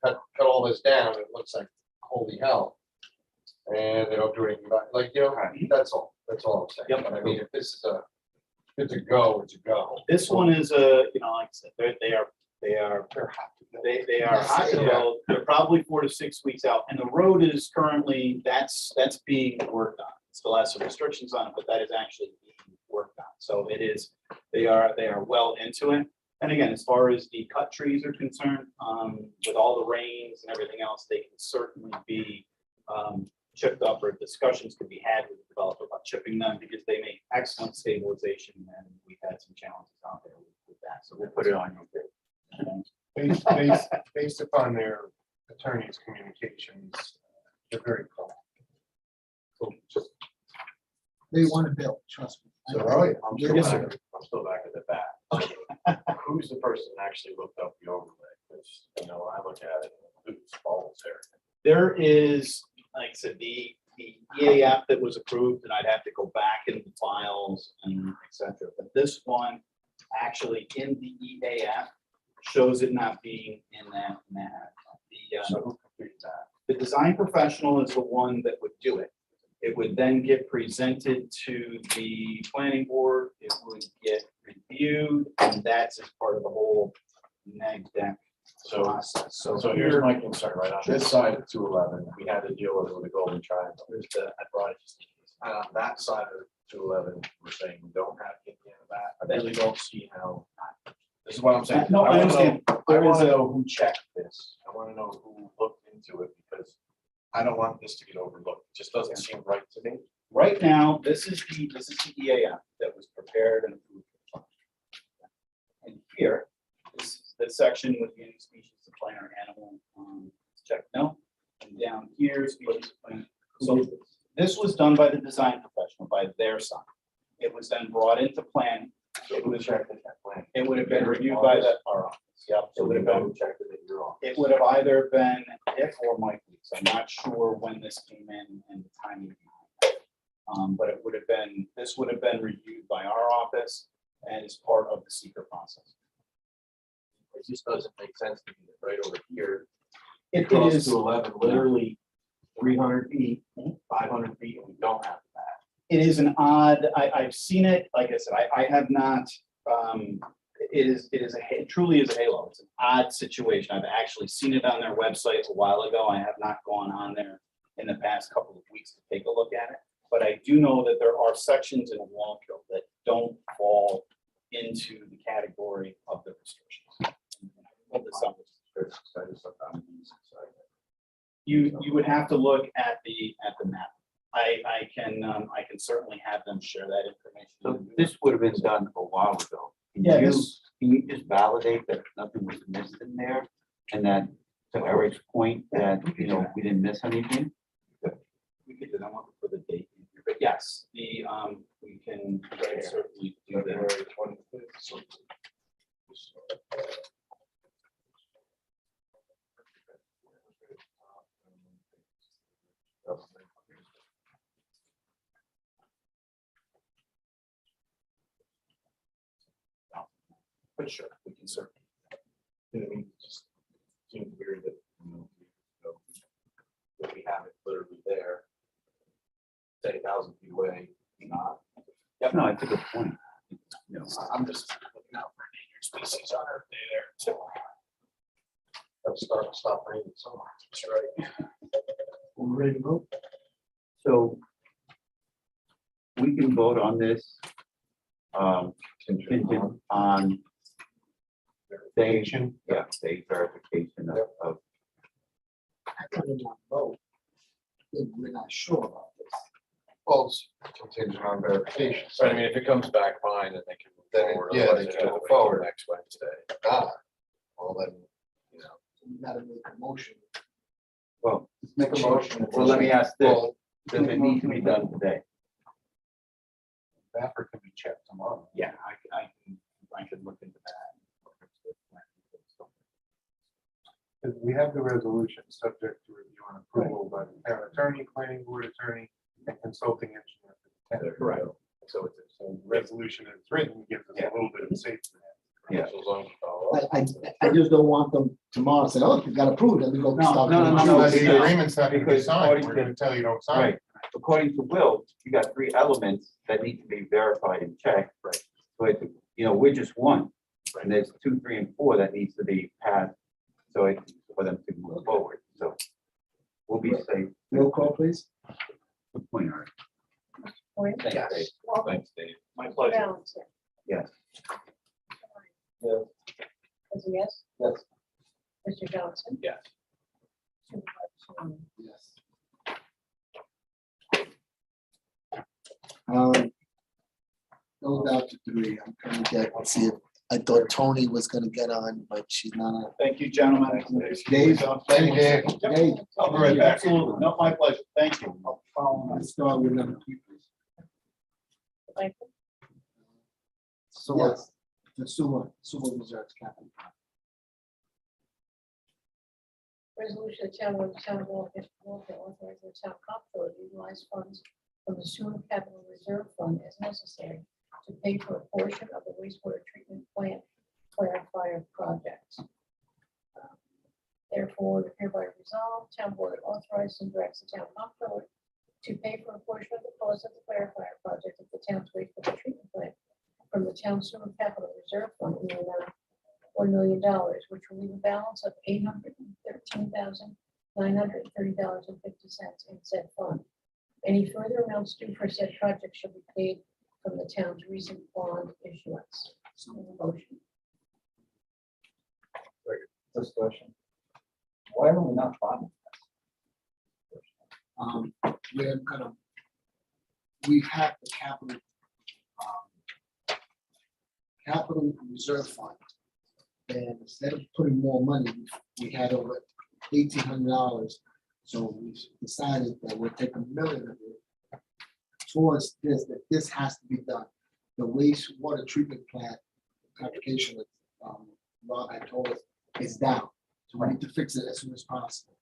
cut all this down, it looks like, holy hell. And they don't do anything about it, like, you know, that's all I'm saying. Yep. But I mean, if this is it's a go, it's a go. This one is a, you know, like I said, they are they are hot to build. They're probably 4 to 6 weeks out, and the road is currently, that's being worked on. Still has some restrictions on it, but that is actually being worked on. So it is, they are well into it. And again, as far as the cut trees are concerned, with all the rains and everything else, they can certainly be chipped up, or discussions could be had with the developer about chipping them, because they make excellent stabilization, and we've had some challenges out there with that. So We'll put it on your bid. Based upon their attorney's communications, they're very pro. So just, They want to build, trust me. So, oh, yeah, I'm Yes, still sir. back, I'm still back at the bat. Who's the person that actually looked up the overlay? Because, you know, I look at it, and it's falls there. There is, like I said, the EAF that was approved, and I'd have to go back in the files and et cetera. But this one, actually in the EAF, shows it not being in that map. So who completed that? The design professional is the one that would do it. It would then get presented to the planning board, it would get reviewed, and that's as part of the whole neg deck So, process. so here's my concern, right? On this side of 211, we had to deal with it with a golden triangle. There's the, I brought it. And on that side of 211, we're saying we don't have to get into that. I really don't see how. This is what I'm saying. No, I wanna understand. know- I want to know who checked this. I want to know who looked into it, because I don't want this to get overlooked. It just doesn't seem right to me. Right now, this is the EAF that was prepared and approved. And here, this is the section with the species of plant or animal, check no. And down here, species of plant. So this was done by the design professional, by their side. It was then brought into plan. It Who was, checked that plan? it would have been reviewed by our office. Yep, it So would we have know been, who checked it at your office. it would have either been Dick or Mike Weeks. I'm not sure when this came in and the timing behind it. But it would have been, this would have been reviewed by our office and is part of the secret process. It just doesn't make sense to me that right over here. It Across is, 211, literally 300 feet, 500 feet, and we don't have that. it is an odd, I've seen it, like I said, I have not, it truly is a halo. It's an odd situation. I've actually seen it on their website a while ago. I have not gone on there in the past couple of weeks to take a look at it. But I do know that there are sections in Wallkill that don't fall into the category of the restrictions. You would have to look at the map. I can certainly have them share that So information. this would have been done a while ago. Yeah, Can this- you just validate that nothing was missed in there? And that, to Eric's point, that, we didn't miss anything? We could, I'm looking for the date, in here, but yes, we can certainly do that. February 25th, so- But sure, we can certainly. I mean, it just seems weird that, that we have it literally there. 10,000 feet away, not. No, it's a good point. I'm just looking out for endangered species on Earth Day there too. Stop raining so much, that's right. We're ready to go? So we can vote on this contingent on verification, state verification of, I think we're not vote. We're not sure about this. Well, it's contingent on verification. So I mean, if it comes back fine, then they can move Then, forward. yeah, otherwise they they can have to move wait till forward. Next Wednesday. Well, then, We gotta make a motion. well, make a motion. well, let me ask this, Well, does it need to be done today? That can be checked tomorrow. Yeah, I can look into that. We have the resolution subject to review and approval by the town attorney, planning board attorney, and consulting engineer. for the town. Correct. So it's, So the resolution is written, gives us a little bit of safety. net. Yeah. so as long as you follow up. I just don't want them tomorrow to say, oh, you got approved, and we go. No, stop no, doing no, it. no, The because- agreement's not gonna be because signed, according we're to- gonna tell you don't sign. Right, according to Will, you got 3 elements that need to be verified and checked. Right. But, we're just one, and there's 2, 3, and 4 that needs to be passed, so it's for them to move forward, so we'll be safe. Roll call, please. Good point, Art. Point. Thanks, Yes. Dave. Walker, Thanks, Dave. My pleasure. Valentin. Yes. Yeah. As a yes? Yes. Mr. Johnson? Yes. Supervisor Serrano? Yes. Goes down to 3. I'm trying to get, let's see if, I thought Tony was gonna get on, but she's not on. Thank you, gentlemen. Dave? Thank you, Dave. Dave? I'll be right back. Absolutely. No, my pleasure. Thank you. Let's start with number 2, please. Thank you. So what? Yes, the sewer reserves capital. Resolution of town of Walker authorizing the town comptroller to utilize funds from the sewer capital reserve fund as necessary to pay for a portion of the wastewater treatment plant clarifier projects. Therefore, hereby resolved, town board authorizes and directs the town comptroller to pay for a portion of the cost of the clarifier project of the town's wastewater treatment plant from the town sewer capital reserve fund in the amount of $1 million, which will leave a balance of $813,930.50 in said fund. Any further amounts due for said project shall be paid from the town's recent bond issuance. So motion. Discussion. Why are we not bonding? We're gonna, we have the capital reserve fund. And instead of putting more money, we had over $1,800. So we decided that we'll take $1 million of it towards this, that this has to be done. The wastewater treatment plant application that Rob had told us is down. So we need to fix it as soon as possible.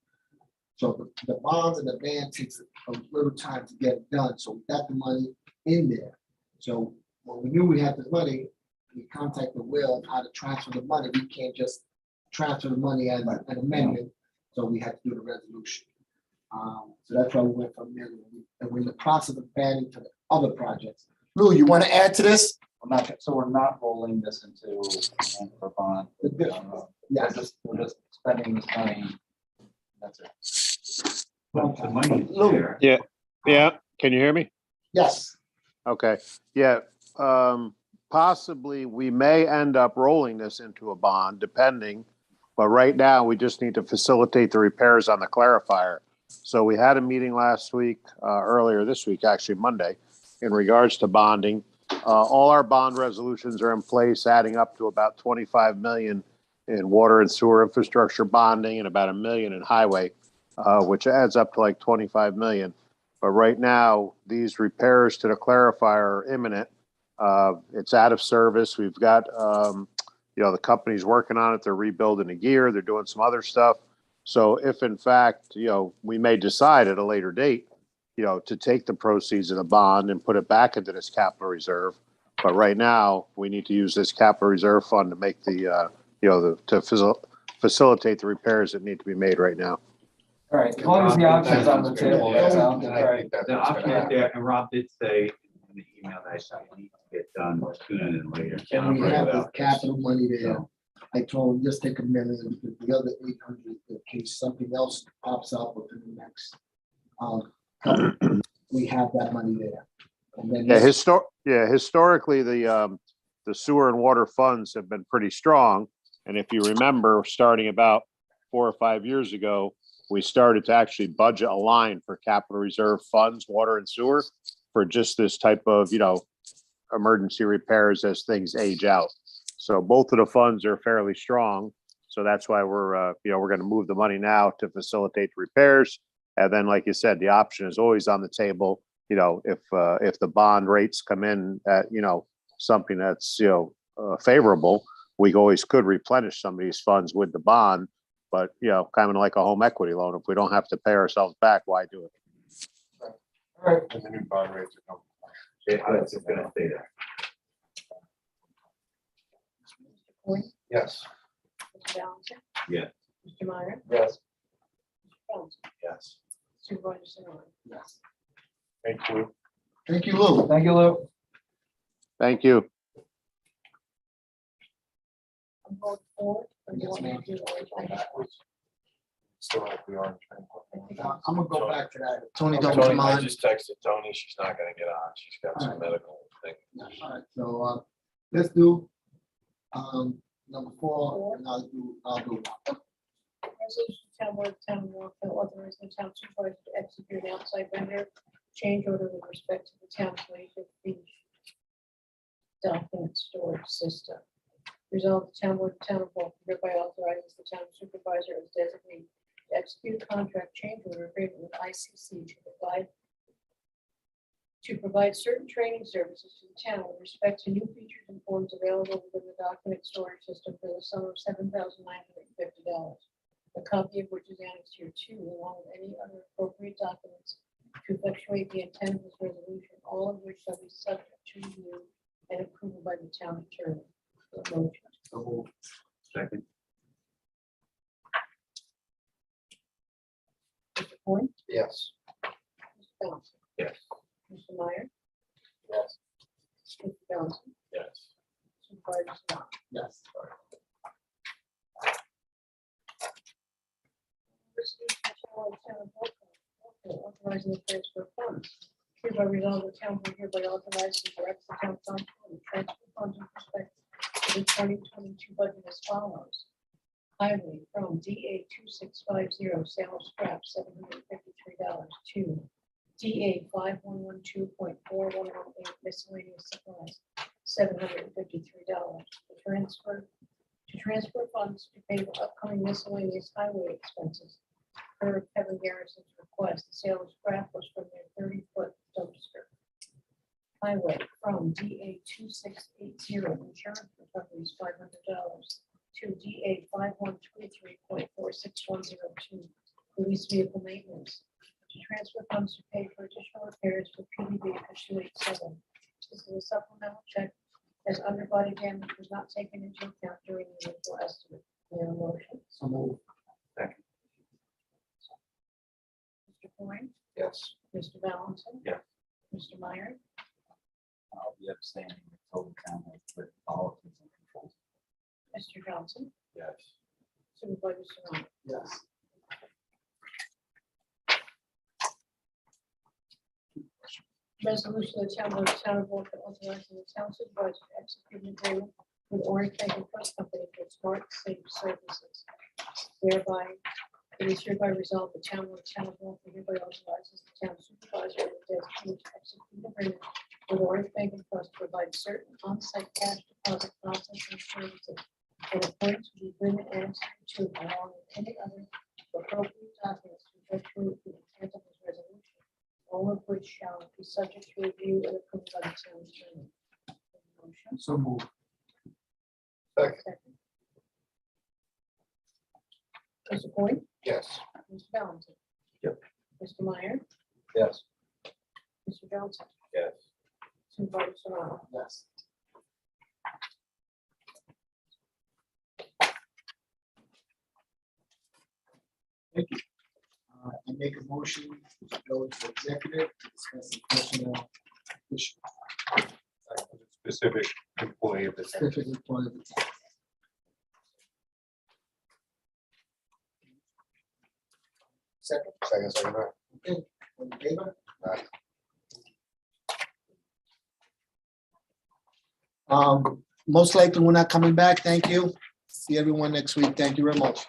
So the bonds and the van takes a little time to get it done. So we got the money in there. So when we knew we had the money, we contacted Will on how to transfer the money. We can't just transfer the money as an amendment. So we had to do the resolution. So that's why we went from $1 million. And we're in the process of adding to the other projects. Lou, you want to add to this? So we're not rolling this into for bond. Yes. We're just spending this money. That's it. But the money is Lou. there. Yeah, can you hear me? Yes, Okay, yeah, possibly we may end up rolling this into a bond depending. But right now, we just need to facilitate the repairs on the clarifier. So we had a meeting last week, earlier this week, actually Monday, in regards to bonding. All our bond resolutions are in place, adding up to about 25 million in water and sewer infrastructure bonding and about 1 million in highway, which adds up to like 25 million. But right now, these repairs to the clarifier are imminent. It's out of service. We've got, the company's working on it. They're rebuilding the gear. They're doing some other stuff. So if in fact, we may decide at a later date, to take the proceeds of the bond and put it back into this capital reserve. But right now, we need to use this capital reserve fund to make facilitate the repairs that need to be made right now. All right, as long as the option's on the table, that sounds And I great. think that's The what's option gonna is happen. there, and Rob did say in the email that it needs to get done sooner than later. and we have the Without- capital money there. So, I told him, just take 1 million, because the other 800, in case something else pops up within the next, couple, we have that money there. And then Yeah, this- historically, the sewer and water funds have been pretty strong. And if you remember, starting about 4 or 5 years ago, we started to actually budget a line for capital reserve funds, water and sewer, for just this type of, emergency repairs as things age out. So both of the funds are fairly strong. So that's why we're going to move the money now to facilitate the repairs. And then, like you said, the option is always on the table. If the bond rates come in at, something that's, favorable, we always could replenish some of these funds with the bond. But, kind of like a home equity loan, if we don't have to pay ourselves back, why do it? All right, And the new bond rates are coming. It's gonna stay there. Mr. Coyne, Yes. Mr. Valentin. Yeah. Mr. Meyer, yes. Mr. Johnson, Yes. Supervisor Serrano. Yes. Thank you. Thank you, Lou. Thank you, Lou. Thank you. I'm voting for it. Or do you Yes, want me ma'am. to do it? Still have the orange. I'm gonna go back to that. Tony, don't Tony, come I on. just texted Tony. She's not gonna get on. She's got some medical thing. All right, so, let's do, number 4, and I'll do one. Resolution to Town Board of Town of Northfield authorizing the town supervisor to execute an outside vendor change order with respect to the town's laser beach document storage system. Resolved, the Town Board of Town of Northfield hereby authorizes the town supervisor as designated to execute contract change order agreement with ICC to provide certain training services to the town with respect to new features and forms available within the document storage system for the sum of $7,950. A copy of which is annexed here too, along with any other appropriate documents to effectuate the intent of this resolution, all of which shall be subject to review and approval by the town attorney. The motion. Second, Mr. Coyne, Yes. Mr. Johnson, Yes. Mr. Meyer, Yes. Mr. Johnson, Yes. Supervisor Serrano. Yes. Resolution to Town of Northfield authorizing the transfer of funds. Hereby resolve the town board hereby authorizes and directs the town council to transfer funds with respect to the 2022 budget as follows. Highway from DA 2650 sale of scrap $753 to DA 5112.4118 miscellaneous supplies $753. To transfer funds to pay for upcoming miscellaneous highway expenses. Per Kevin Garrison's request, the sale of scrap was from their 30-foot dumpster. Highway from DA 2680 insurance recoveries $500 to DA 5123.46102 police vehicle maintenance. To transfer funds to pay for additional repairs for PDB 287. This is a supplemental check as underbody damage was not taken into account during the initial estimate. May I have a motion? So move. second, Mr. Coyne, Yes. Mr. Valentin. Yeah. Mr. Meyer, I'll be abstaining. until the town has put policies and controls. Mr. Johnson, Yes. Supervisor Serrano. Yes. Resolution of the Town Board of Town of Walker authorizing the town supervisor to execute an agreement with Orange Bank and Trust Company for smart safe services. Thereby, it is hereby resolved the town of Walker hereby authorizes the town supervisor and designate to execute an agreement with Orange Bank and Trust to provide certain on-site cash deposit processing services in accordance with the agreement annexed to along with any other appropriate documents to effectuate the intent of this resolution, all of which shall be subject to review and approved by the town attorney. Motion. So move. Second. Mr. Boyd, Yes. Mr. Valentin. Yep. Mr. Meyer, Yes. Mr. Johnson, Yes. Supervisor Serrano. Yes. Thank you. I make a motion to go into executive to discuss the personnel issue. Specific employee of the. Specifically for the town. Second, Second. okay, all in favor? Aye. Most likely, we're not coming back. Thank you. See everyone next week. Thank you very much.